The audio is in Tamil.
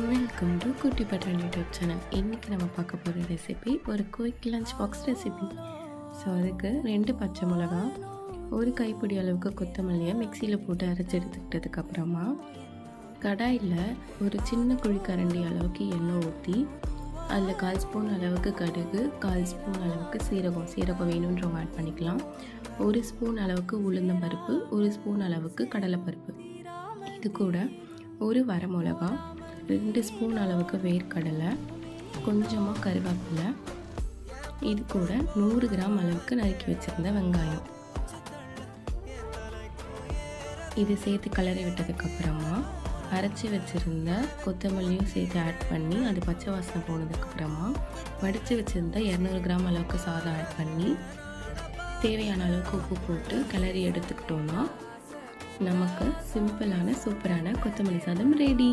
வெல்கம் டு குட்டி பட்டன் யூடியூப் சேனல். இன்றைக்கி நம்ம பார்க்க போகிற ரெசிபி ஒரு quick lunch box recipe. So அதுக்கு 2 பச்சை மிளகா, ஒரு கைப்பிடி அளவுக்கு கொத்தமல்லியை மிக்சியில் போட்டு அரைச்சி எடுத்துக்கிட்டதுக்கப்புறமா கடாயில் ஒரு சின்ன குழிக்கரண்டி அளவுக்கு எண்ணெய் ஊற்றி அதில் 1/4 ஸ்பூன் அளவுக்கு கடுகு, 1/4 ஸ்பூன் அளவுக்கு சீரகம் வேணுன்றவங்க ஆட் பண்ணிக்கலாம். 1 ஸ்பூன் அளவுக்கு உளுந்தம்பருப்பு, 1 ஸ்பூன் அளவுக்கு கடலைப்பருப்பு. இது கூட ஒரு வரமிளகா, 2 ஸ்பூன் அளவுக்கு வேர்க்கடலை, கொஞ்சமாக கருவேப்பிலை, இது கூட 100 கிராம் அளவுக்கு நறுக்கி வச்சுருந்த வெங்காயம். இது சேர்த்து கிளறி விட்டதுக்கப்புறமா அரைச்சி வச்சுருந்த கொத்தமல்லியும் சேர்த்து ஆட் பண்ணி அது பச்சை வாசனை போனதுக்கப்புறமா வடித்து வச்சுருந்த 200 கிராம் அளவுக்கு சாதம் ஆட் பண்ணி தேவையான அளவுக்கு உப்பு போட்டு கிளறி எடுத்துக்கிட்டோன்னா நமக்கு சிம்பிளான சூப்பரான கொத்தமல்லி சாதம் ரெடி.